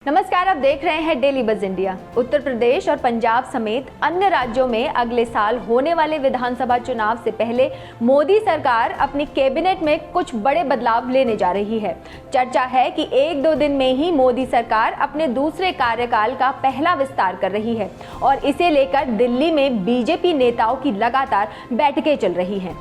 नमस्कार, आप देख रहे हैं डेली बज इंडिया। उत्तर प्रदेश और पंजाब समेत अन्य राज्यों में अगले साल होने वाले विधानसभा चुनाव से पहले मोदी सरकार अपनी कैबिनेट में कुछ बड़े बदलाव लेने जा रही है। चर्चा है कि 1-2 दिन में ही मोदी सरकार अपने दूसरे कार्यकाल का पहला विस्तार कर रही है और इसे लेकर दिल्ली में बीजेपी नेताओं की लगातार बैठकें चल रही हैं।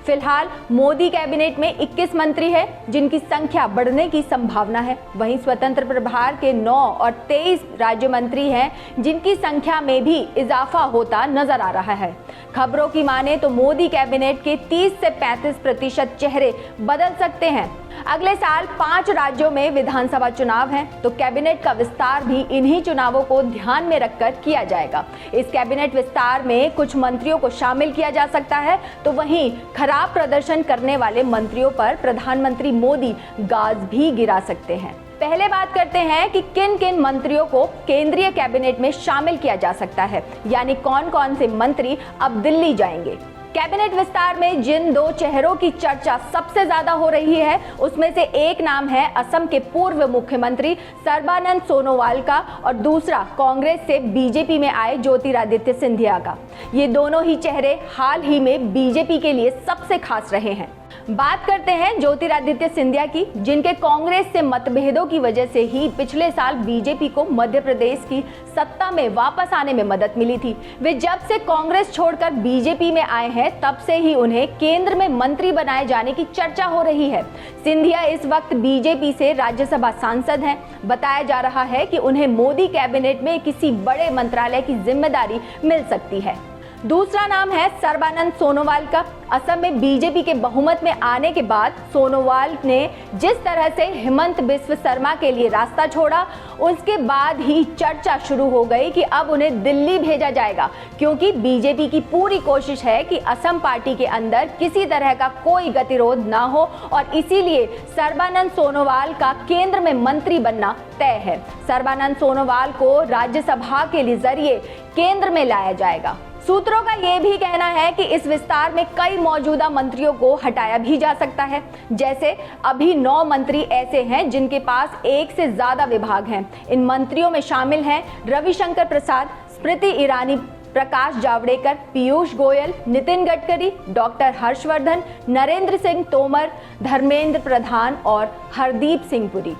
फिलहाल मोदी कैबिनेट में 21 मंत्री हैं, जिनकी संख्या बढ़ने की संभावना है। वहीं स्वतंत्र प्रभार के 9 और 23 राज्य मंत्री हैं, जिनकी संख्या में भी इजाफा होता नजर आ रहा है। खबरों की माने तो मोदी कैबिनेट के 30 से 35% चेहरे बदल सकते हैं। अगले साल 5 राज्यों में विधानसभा चुनाव हैं, तो कैबिनेट का विस्तार भी इन्हीं चुनावों को ध्यान में रखकर किया जाएगा। इस कैबिनेट विस्तार में कुछ मंत्रियों को शामिल किया जा सकता है, तो वहीं खराब प्रदर्शन करने वाले मंत्रियों पर प्रधानमंत्री मोदी गाज भी गिरा सकते हैं। पहले बात करते हैं कि किन किन मंत्रियों को केंद्रीय कैबिनेट में शामिल किया जा सकता है, यानी कौन कौन से मंत्री अब दिल्ली जाएंगे। कैबिनेट विस्तार में जिन 2 चेहरों की चर्चा सबसे ज्यादा हो रही है, उसमें से एक नाम है असम के पूर्व मुख्यमंत्री सर्बानंद सोनोवाल का और दूसरा कांग्रेस से बीजेपी में आए ज्योतिरादित्य सिंधिया का। ये दोनों ही चेहरे हाल ही में बीजेपी के लिए सबसे खास रहे हैं। बात करते हैं ज्योतिरादित्य सिंधिया की, जिनके कांग्रेस से मतभेदों की वजह से ही पिछले साल बीजेपी को मध्य प्रदेश की सत्ता में वापस आने में मदद मिली थी। वे जब से कांग्रेस छोड़कर बीजेपी में आए हैं, तब से ही उन्हें केंद्र में मंत्री बनाए जाने की चर्चा हो रही है। सिंधिया इस वक्त बीजेपी से राज्यसभा सांसद हैं। बताया जा रहा है कि उन्हें मोदी कैबिनेट में किसी बड़े मंत्रालय की जिम्मेदारी मिल सकती है। दूसरा नाम है सर्बानंद सोनोवाल का। असम में बीजेपी के बहुमत में आने के बाद सोनोवाल ने जिस तरह से हिमंत बिस्व शर्मा के लिए रास्ता छोड़ा, उसके बाद ही चर्चा शुरू हो गई कि अब उन्हें दिल्ली भेजा जाएगा, क्योंकि बीजेपी की पूरी कोशिश है कि असम पार्टी के अंदर किसी तरह का कोई गतिरोध ना हो और इसीलिए सर्बानंद सोनोवाल का केंद्र में मंत्री बनना तय है। सर्बानंद सोनोवाल को राज्यसभा के जरिए केंद्र में लाया जाएगा। सूत्रों का यह भी कहना है कि इस विस्तार में कई मौजूदा मंत्रियों को हटाया भी जा सकता है। जैसे अभी 9 मंत्री ऐसे हैं जिनके पास 1 से ज्यादा विभाग हैं। इन मंत्रियों में शामिल हैं रविशंकर प्रसाद, स्मृति ईरानी, प्रकाश जावड़ेकर, पीयूष गोयल, नितिन गडकरी, डॉक्टर हर्षवर्धन, नरेंद्र सिंह तोमर, धर्मेंद्र प्रधान और हरदीप सिंह पुरी।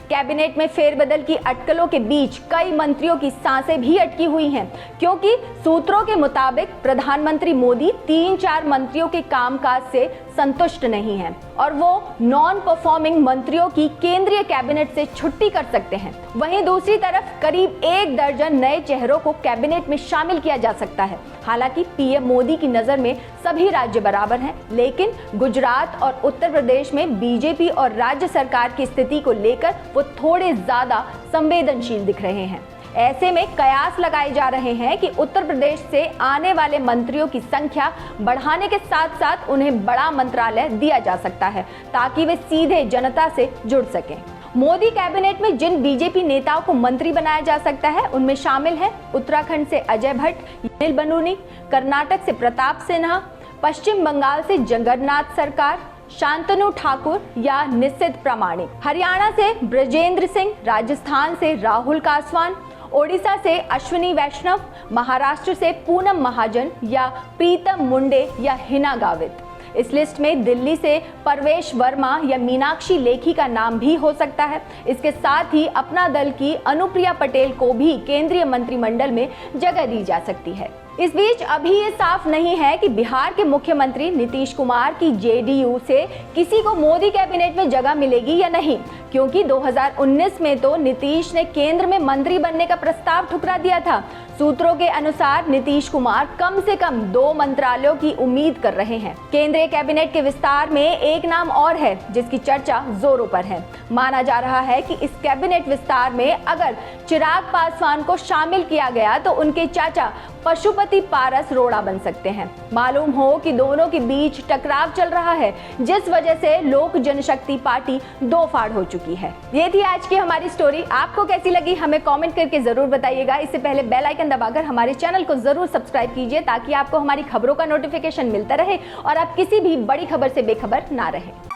कैबिनेट में फेरबदल की अटकलों के बीच कई मंत्रियों की सांसें भी अटकी हुई हैं, क्योंकि सूत्रों के मुताबिक प्रधानमंत्री मोदी 3-4 मंत्रियों के कामकाज से संतुष्ट नहीं हैं और वो नॉन परफॉर्मिंग मंत्रियों की केंद्रीय कैबिनेट से छुट्टी कर सकते हैं। वहीं दूसरी तरफ करीब 1 दर्जन नए चेहरों को कैबिनेट में शामिल किया जा सकता है। हालांकि पीएम मोदी की नजर में सभी राज्य बराबर हैं, लेकिन गुजरात और उत्तर प्रदेश में बीजेपी और राज्य सरकार की स्थिति को लेकर वो थोड़े ज्यादा संवेदनशील दिख रहे हैं। ऐसे में कयास लगाए जा रहे हैं कि उत्तर प्रदेश से आने वाले मंत्रियों की संख्या बढ़ाने के साथ साथ उन्हें बड़ा मंत्रालय दिया जा सकता है, ताकि वे सीधे जनता से जुड़ सकें। मोदी कैबिनेट में जिन बीजेपी नेताओं को मंत्री बनाया जा सकता है, उनमें शामिल हैं उत्तराखंड से अजय भट्ट, अनिल बलूनी, कर्नाटक से प्रताप सिन्हा, पश्चिम बंगाल से जगन्नाथ सरकार, शांतनु ठाकुर या निशित प्रामाणिक, हरियाणा से ब्रजेंद्र सिंह, राजस्थान से राहुल कासवान, ओडिशा से अश्विनी वैष्णव, महाराष्ट्र से पूनम महाजन या प्रीतम मुंडे या हिना गावित। इस लिस्ट में दिल्ली से परवेश वर्मा या मीनाक्षी लेखी का नाम भी हो सकता है। इसके साथ ही अपना दल की अनुप्रिया पटेल को भी केंद्रीय मंत्रिमंडल में जगह दी जा सकती है। इस बीच अभी ये साफ नहीं है कि बिहार के मुख्यमंत्री नीतीश कुमार की जेडीयू से किसी को मोदी कैबिनेट में जगह मिलेगी या नहीं, क्योंकि 2019 में तो नीतीश ने केंद्र में मंत्री बनने का प्रस्ताव ठुकरा दिया था। सूत्रों के अनुसार नीतीश कुमार कम से कम 2 मंत्रालयों की उम्मीद कर रहे हैं। केंद्रीय कैबिनेट के विस्तार में एक नाम और है जिसकी चर्चा जोरों पर है। माना जा रहा है कि इस कैबिनेट विस्तार में अगर चिराग पासवान को शामिल किया गया तो उनके चाचा पशुपति पारस रोड़ा बन सकते हैं। मालूम हो कि दोनों के बीच टकराव चल रहा है, जिस वजह से लोक जनशक्ति पार्टी 2 फाड़ हो चुकी है। ये थी आज की हमारी स्टोरी। आपको कैसी लगी हमें कमेंट करके जरूर बताइएगा। इससे पहले बेल आइकन दबाकर हमारे चैनल को जरूर सब्सक्राइब कीजिए, ताकि आपको हमारी खबरों का नोटिफिकेशन मिलता रहे और आप किसी भी बड़ी खबर से बेखबर ना रहे।